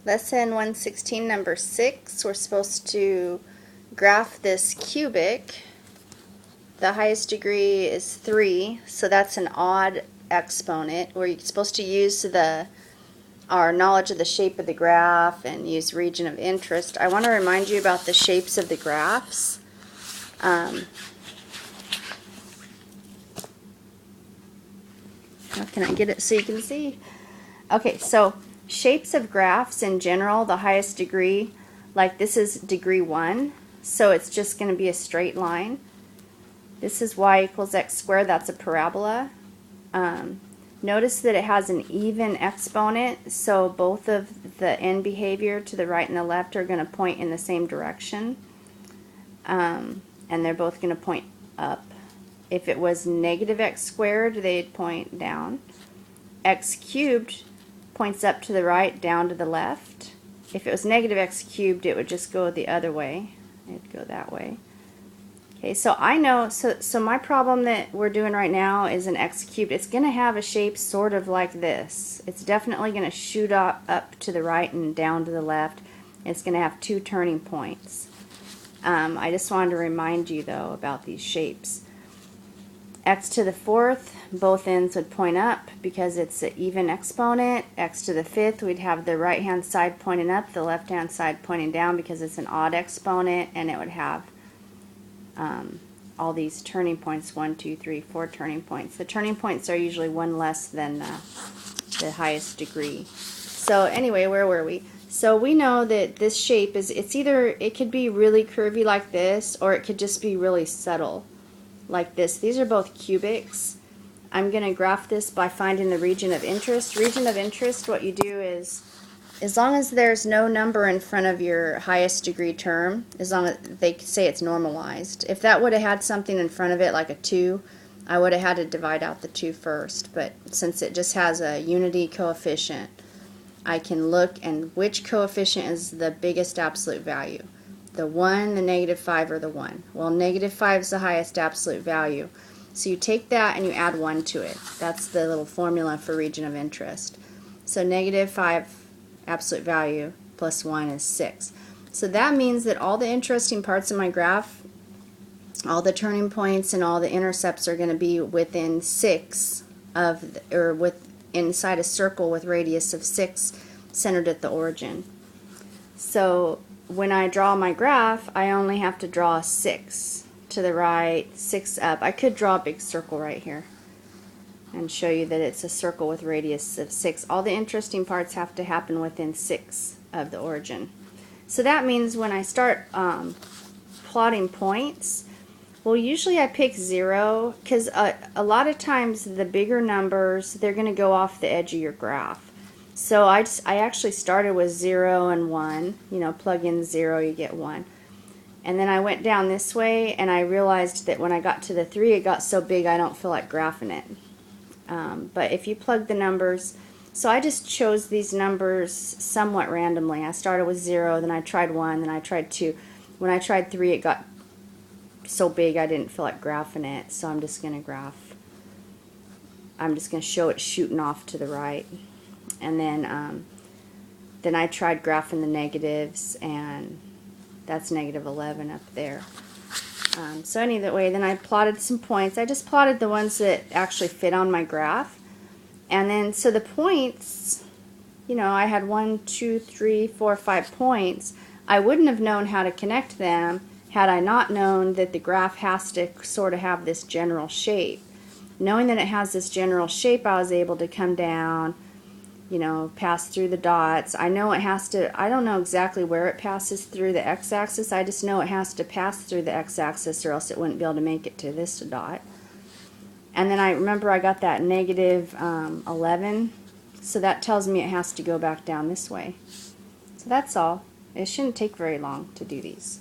Lesson 116, number 6, we're supposed to graph this cubic. The highest degree is 3, so that's an odd exponent. We're supposed to use our knowledge of the shape of the graph and use region of interest. I want to remind you about the shapes of the graphs. How can I get it so you can see? Okay, so shapes of graphs in general, the highest degree, like this is degree 1, so it's just going to be a straight line. This is y equals x squared, that's a parabola. Notice that it has an even exponent, so both of the end behavior to the right and the left are going to point in the same direction. And they're both going to point up. If it was negative x squared, they'd point down. X cubed points up to the right, down to the left. If it was negative x cubed, it would just go the other way. It'd go that way. Okay, so I know, so my problem that we're doing right now is an x cubed. It's going to have a shape sort of like this. It's definitely going to shoot up to the right and down to the left. It's going to have two turning points. I just wanted to remind you, though, about these shapes. X to the 4th, both ends would point up because it's an even exponent. X to the 5th, we'd have the right-hand side pointing up, the left-hand side pointing down because it's an odd exponent, and it would have all these turning points, 1, 2, 3, 4 turning points. The turning points are usually one less than the highest degree. So anyway, where were we? So we know that this shape is, it could be really curvy like this, or it could just be really subtle like this. These are both cubics. I'm going to graph this by finding the region of interest. Region of interest, what you do is, as long as there's no number in front of your highest degree term, as long as they say it's normalized. If that would have had something in front of it like a 2, I would have had to divide out the 2 first. But since it just has a unity coefficient, I can look and which coefficient is the biggest absolute value. The 1, the negative 5, or the 1. Well, negative 5 is the highest absolute value. So you take that and you add 1 to it. That's the little formula for region of interest. So negative 5 absolute value plus 1 is 6. So that means that all the interesting parts of my graph, all the turning points and all the intercepts are going to be within 6 of, inside a circle with radius of 6 centered at the origin. So when I draw my graph, I only have to draw 6 to the right, 6 up. I could draw a big circle right here and show you that it's a circle with radius of 6. All the interesting parts have to happen within 6 of the origin. So that means when I start plotting points, well, usually I pick 0 because a lot of times the bigger numbers, they're going to go off the edge of your graph. So I actually started with 0 and 1. You know, plug in 0, you get 1. And then I went down this way, and I realized that when I got to the 3, it got so big I don't feel like graphing it. But if you plug the numbers, so I just chose these numbers somewhat randomly. I started with 0, then I tried 1, then I tried 2. When I tried 3, it got so big I didn't feel like graphing it, so I'm just going to show it shooting off to the right. And then I tried graphing the negatives, and that's negative 11 up there. So anyway, then I plotted some points. I just plotted the ones that actually fit on my graph. And then, so the points, you know, I had 1, 2, 3, 4, 5 points. I wouldn't have known how to connect them had I not known that the graph has to sort of have this general shape. Knowing that it has this general shape, I was able to come down, you know, pass through the dots. I know it has to, I don't know exactly where it passes through the x-axis. I just know it has to pass through the x-axis or else it wouldn't be able to make it to this dot. And then I remember I got that negative 11, so that tells me it has to go back down this way. So that's all. It shouldn't take very long to do these.